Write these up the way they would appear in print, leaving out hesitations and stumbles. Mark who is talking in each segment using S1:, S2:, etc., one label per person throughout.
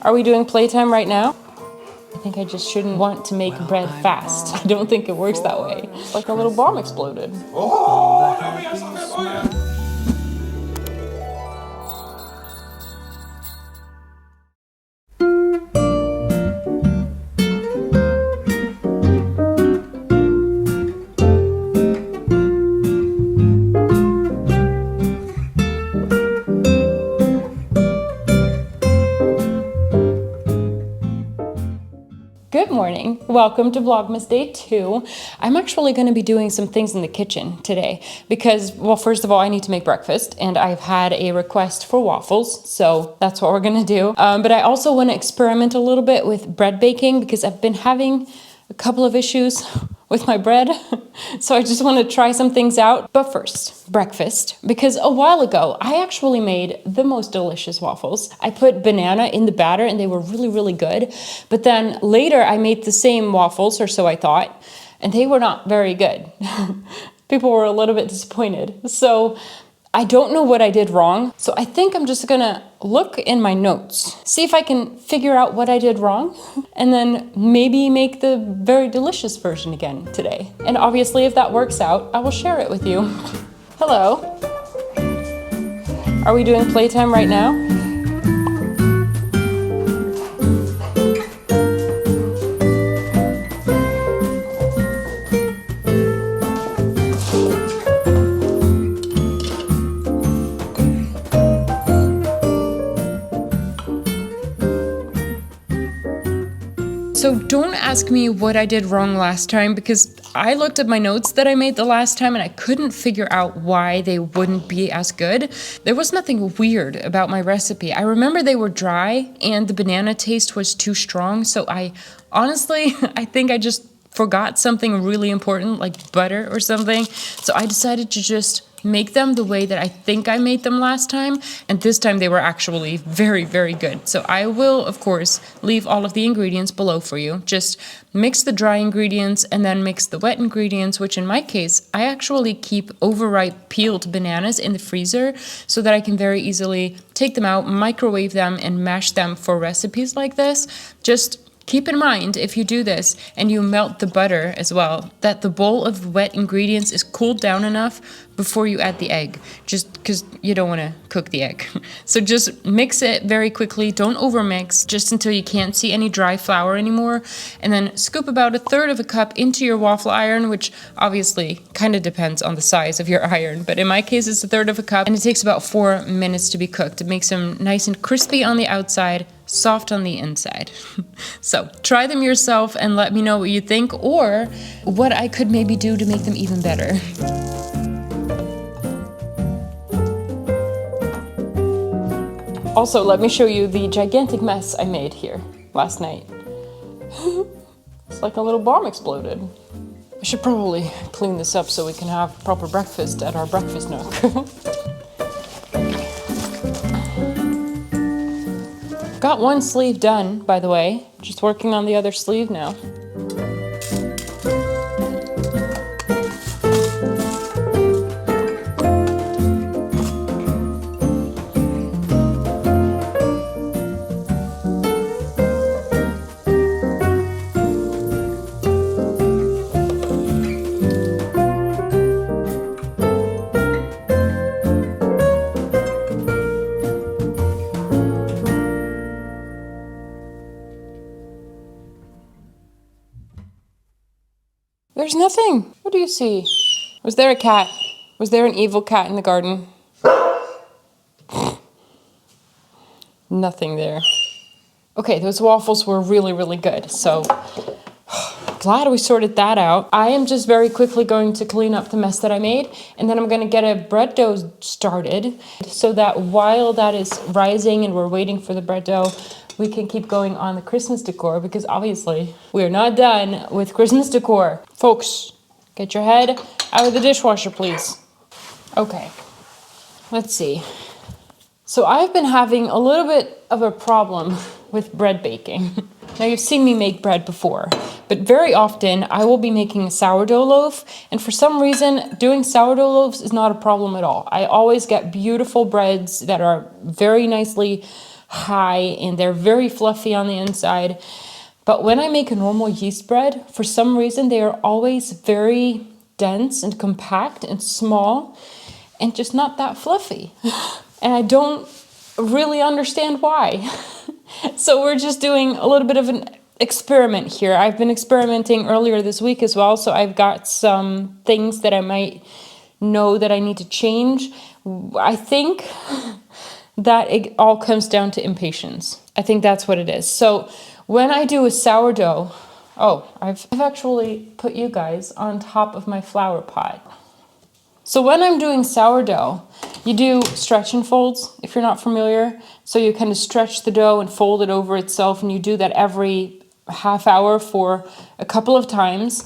S1: Are we doing playtime right now? I think I just shouldn't want to make bread fast. I don't think it works that way. It's like a little bomb exploded.
S2: Oh,
S1: Good morning. Welcome to Vlogmas Day 2. I'm actually going to be doing some things in the kitchen today because, well, first of all, I need to make breakfast and I've had a request for waffles, so that's what we're going to do. But I also want to experiment a little bit with bread baking because I've been having a couple of issues with my bread. So I just want to try some things out. But first, breakfast, because a while ago, I actually made the most delicious waffles. I put banana in the batter and they were really, really good. But then later I made the same waffles, or so I thought, and they were not very good. People were a little bit disappointed. So I don't know what I did wrong. So I think I'm just gonna look in my notes, see if I can figure out what I did wrong, and then maybe make the very delicious version again today. And obviously if that works out, I will share it with you. Hello. Are we doing playtime right now? So don't ask me what I did wrong last time because I looked at my notes that I made the last time and I couldn't figure out why they wouldn't be as good. There was nothing weird about my recipe. I remember they were dry and the banana taste was too strong. So I think I just forgot something really important like butter or something. So I decided to just make them the way that I think I made them last time, and this time they were actually very, very good. So I will, of course, leave all of the ingredients below for you. Just mix the dry ingredients and then mix the wet ingredients, which in my case, I actually keep overripe peeled bananas in the freezer so that I can very easily take them out, microwave them, and mash them for recipes like this. Just keep in mind, if you do this and you melt the butter as well, that the bowl of wet ingredients is cooled down enough before you add the egg, just because you don't want to cook the egg. So just mix it very quickly, don't overmix, just until you can't see any dry flour anymore, and then scoop about 1/3 of a cup into your waffle iron, which obviously kind of depends on the size of your iron, but in my case it's 1/3 of a cup, and it takes about 4 minutes to be cooked. It makes them nice and crispy on the outside, soft on the inside. So try them yourself and let me know what you think or what I could maybe do to make them even better. Also, let me show you the gigantic mess I made here last night. It's like a little bomb exploded. I should probably clean this up so we can have proper breakfast at our breakfast nook. Got one sleeve done, by the way. Just working on the other sleeve now. There's nothing. What do you see? Was there a cat? Was there an evil cat in the garden? Nothing there. Okay, those waffles were really, really good. So glad we sorted that out. I am just very quickly going to clean up the mess that I made, and then I'm going to get a bread dough started so that while that is rising and we're waiting for the bread dough, we can keep going on the Christmas decor, because obviously we're not done with Christmas decor. Folks, get your head out of the dishwasher, please. Okay, let's see. So I've been having a little bit of a problem with bread baking. Now you've seen me make bread before, but very often I will be making a sourdough loaf, and for some reason doing sourdough loaves is not a problem at all. I always get beautiful breads that are very nicely high and they're very fluffy on the inside. But when I make a normal yeast bread, for some reason, they are always very dense and compact and small and just not that fluffy. And I don't really understand why. So we're just doing a little bit of an experiment here. I've been experimenting earlier this week as well, so I've got some things that I might know that I need to change. I think that it all comes down to impatience. I think that's what it is. So when I do a sourdough, I've actually put you guys on top of my flower pot. So when I'm doing sourdough, you do stretch and folds, if you're not familiar. So you kind of stretch the dough and fold it over itself, and you do that every half hour for a couple of times.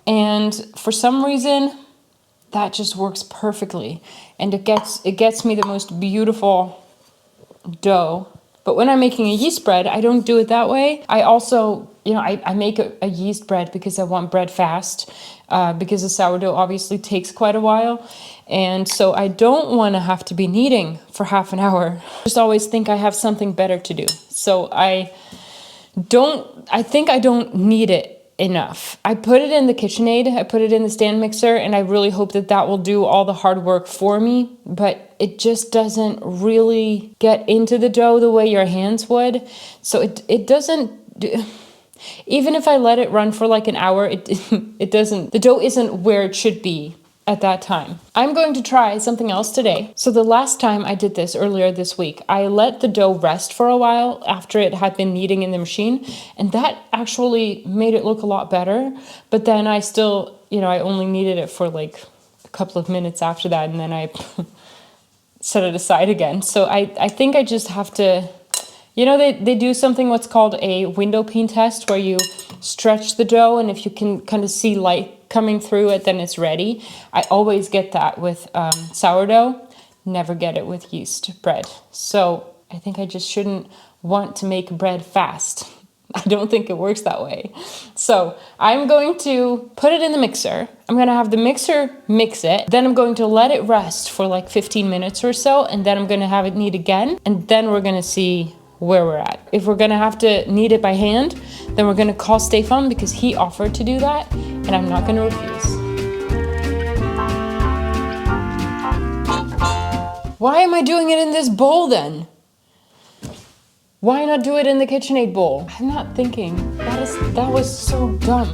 S1: And for some reason, that just works perfectly. And it gets me the most beautiful dough. But when I'm making a yeast bread, I don't do it that way. I also, I make a yeast bread because I want bread fast, because the sourdough obviously takes quite a while. And so I don't want to have to be kneading for half an hour. I just always think I have something better to do. So I think I don't need it enough. I put it in the KitchenAid, I put it in the stand mixer, and I really hope that will do all the hard work for me, but it just doesn't really get into the dough the way your hands would. So it doesn't, even if I let it run for like an hour, it doesn't, the dough isn't where it should be at that time. I'm going to try something else today. So the last time I did this earlier this week, I let the dough rest for a while after it had been kneading in the machine, and that actually made it look a lot better. But then I still, I only kneaded it for like a couple of minutes after that, and then I set it aside again. So I think I just have to, they do something what's called a window pane test, where you stretch the dough, and if you can kind of see light coming through it, then it's ready. I always get that with sourdough, never get it with yeast bread. So I think I just shouldn't want to make bread fast. I don't think it works that way. So I'm going to put it in the mixer. I'm going to have the mixer mix it. Then I'm going to let it rest for like 15 minutes or so. And then I'm going to have it knead again. And then we're going to see where we're at. If we're going to have to knead it by hand, then we're going to call Stefan, because he offered to do that. And I'm not going to refuse. Why am I doing it in this bowl then? Why not do it in the KitchenAid bowl? I'm not thinking. That was so dumb.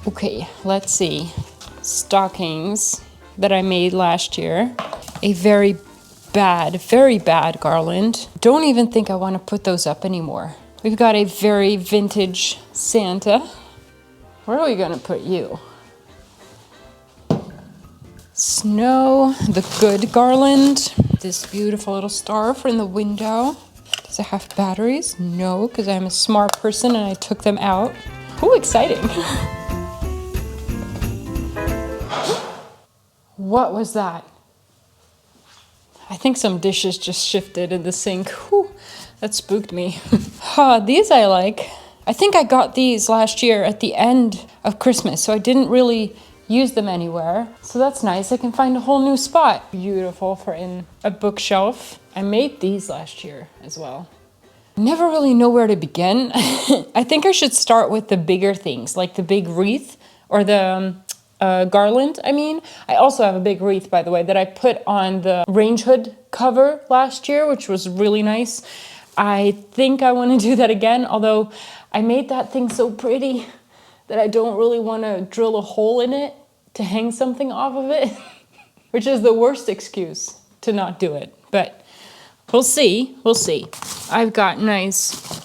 S1: Okay, let's see. Stockings that I made last year. A very bad garland. Don't even think I want to put those up anymore. We've got a very vintage Santa. Where are we gonna put you? Snow, the good garland. This beautiful little star in the window. Does it have batteries? No, because I'm a smart person and I took them out. Ooh, exciting. What was that? I think some dishes just shifted in the sink. Whew, that spooked me. These I like. I think I got these last year at the end of Christmas, so I didn't really use them anywhere. So that's nice. I can find a whole new spot. Beautiful for in a bookshelf. I made these last year as well. Never really know where to begin. I think I should start with the bigger things, like the big wreath or the garland, I mean. I also have a big wreath, by the way, that I put on the range hood cover last year, which was really nice. I think I want to do that again, although I made that thing so pretty that I don't really want to drill a hole in it to hang something off of it, which is the worst excuse to not do it. But we'll see, we'll see. I've got nice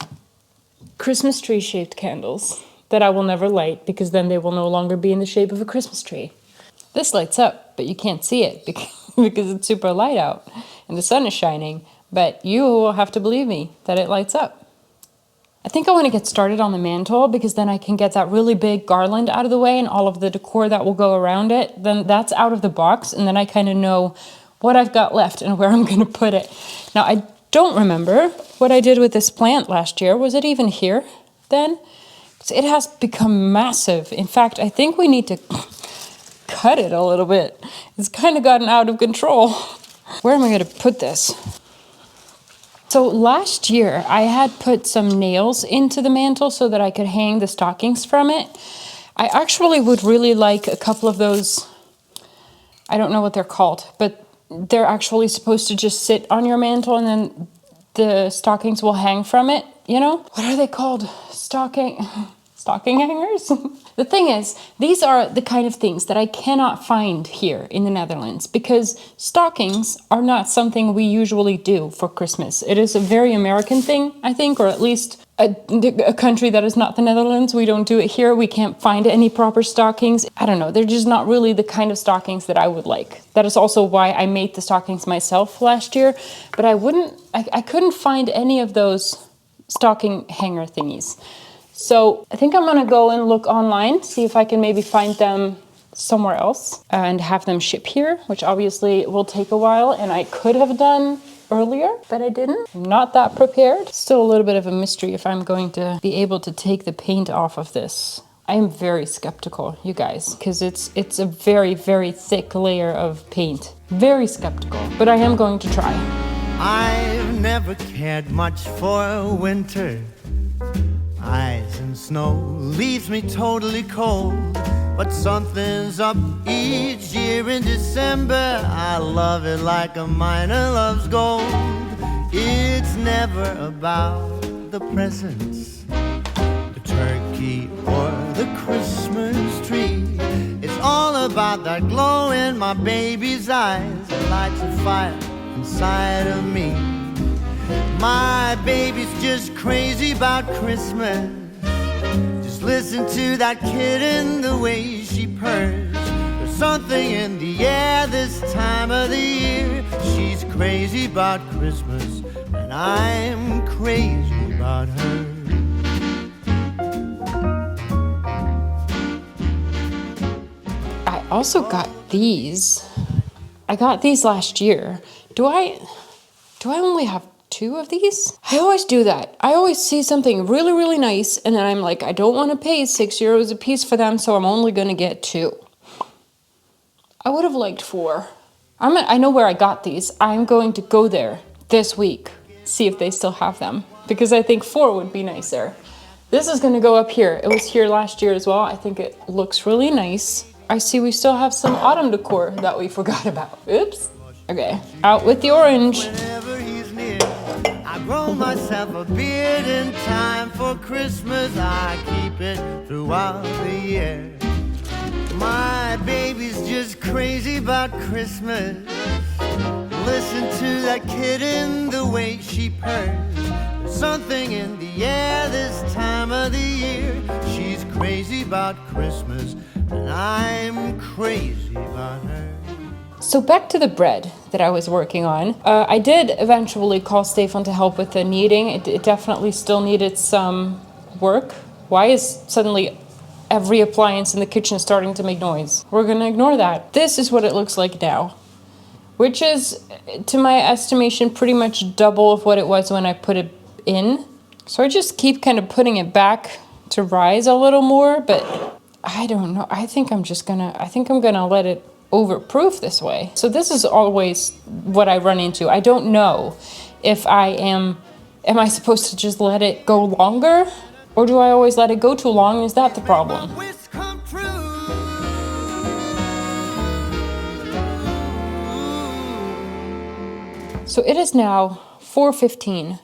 S1: Christmas tree shaped candles that I will never light because then they will no longer be in the shape of a Christmas tree. This lights up, but you can't see it because it's super light out and the sun is shining, but you will have to believe me that it lights up. I think I want to get started on the mantle because then I can get that really big garland out of the way and all of the decor that will go around it. Then that's out of the box and then I kind of know what I've got left and where I'm going to put it. Now, I don't remember what I did with this plant last year. Was it even here then? It has become massive. In fact, I think we need to cut it a little bit. It's kind of gotten out of control. Where am I going to put this? So last year, I had put some nails into the mantle so that I could hang the stockings from it. I actually would really like a couple of those. I don't know what they're called, but they're actually supposed to just sit on your mantle and then the stockings will hang from it, you know? What are they called? Stocking hangers? The thing is, these are the kind of things that I cannot find here in the Netherlands because stockings are not something we usually do for Christmas. It is a very American thing, I think, or at least a country that is not the Netherlands. We don't do it here. We can't find any proper stockings. I don't know. They're just not really the kind of stockings that I would like. That is also why I made the stockings myself last year, but I couldn't find any of those stocking hanger thingies. So I think I'm gonna go and look online, see if I can maybe find them somewhere else and have them ship here, which obviously will take a while and I could have done earlier, but I didn't. I'm not that prepared. Still a little bit of a mystery if I'm going to be able to take the paint off of this. I am very skeptical, you guys, because it's a very, very thick layer of paint. Very skeptical, but I am going to try.
S2: I've never cared much for winter. Ice and snow leaves me totally cold, but something's up each year in December. I love it like a miner loves gold. It's never about the presents, the turkey or the Christmas tree. It's all about that glow in my baby's eyes that lights a fire inside of me. My baby's just crazy about Christmas. Just listen to that kitten, the way she purrs. There's something in the air this time of the year. She's crazy about Christmas, and I'm crazy about her.
S1: I also got these. I got these last year. Do I only have 2 of these? I always do that. I always see something really, really nice and then I'm like, I don't want to pay €6 a piece for them, so I'm only going to get 2. I would have liked 4. I know where I got these. I'm going to go there this week, see if they still have them, because I think 4 would be nicer. This is going to go up here. It was here last year as well. I think it looks really nice. I see we still have some autumn decor that we forgot about. Oops. Okay, out with the orange.
S2: Whenever he's near, I grow myself a beard in time for Christmas. I keep it throughout the year. My baby's just crazy about Christmas. Listen to that kitten, the way she purrs. There's something in the air this time of the year. She's crazy about Christmas, and I'm crazy about her.
S1: So back to the bread that I was working on. I did eventually call Stefan to help with the kneading. It definitely still needed some work. Why is suddenly every appliance in the kitchen starting to make noise? We're gonna ignore that. This is what it looks like now. which is, to my estimation, pretty much double of what it was when I put it in. So I just keep kind of putting it back to rise a little more, but I don't know. I think I'm gonna let it overproof this way. So this is always what I run into. I don't know if am I supposed to just let it go longer, or do I always let it go too long? Is that the problem? So it is now 4:15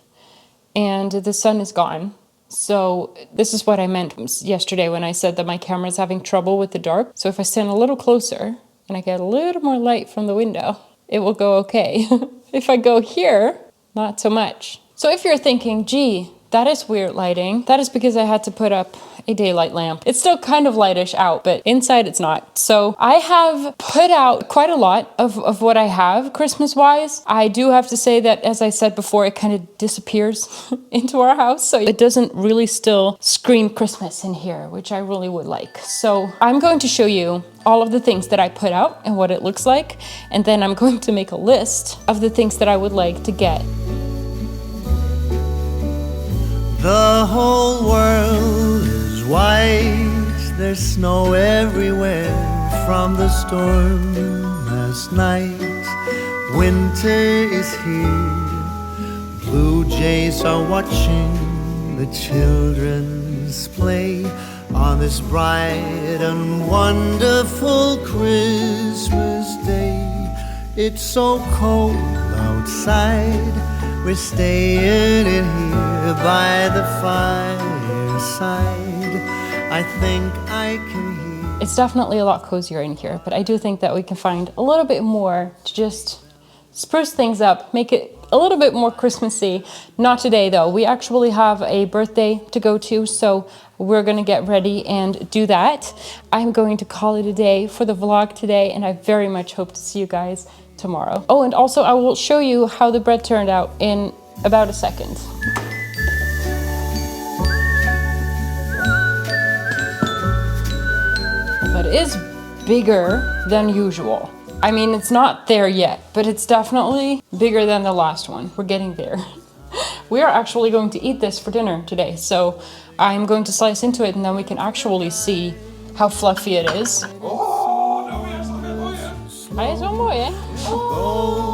S1: and the sun is gone. So this is what I meant yesterday when I said that my camera's having trouble with the dark. So if I stand a little closer and I get a little more light from the window, it will go okay. If I go here, not so much. So if you're thinking, gee, that is weird lighting, that is because I had to put up a daylight lamp. It's still kind of lightish out, but inside it's not. So I have put out quite a lot of what I have Christmas-wise. I do have to say that, as I said before, it kind of disappears into our house. So it doesn't really still scream Christmas in here, which I really would like. So I'm going to show you all of the things that I put out and what it looks like. And then I'm going to make a list of the things that I would like to get.
S2: The whole world is white, there's snow everywhere from the storm last night. Winter is here, blue jays are watching the children's play on this bright and wonderful Christmas day. It's so cold outside, we're staying in here by the fireside. I think I can hear.
S1: It's definitely a lot cozier in here, but I do think that we can find a little bit more to just spruce things up, make it a little bit more Christmassy. Not today though. We actually have a birthday to go to, so we're gonna get ready and do that. I'm going to call it a day for the vlog today, and I very much hope to see you guys tomorrow. Oh, and also I will show you how the bread turned out in about a second. But it is bigger than usual. I mean, it's not there yet, but it's definitely bigger than the last one. We're getting there. We are actually going to eat this for dinner today, so I'm going to slice into it and then we can actually see how fluffy it is.
S2: Oh,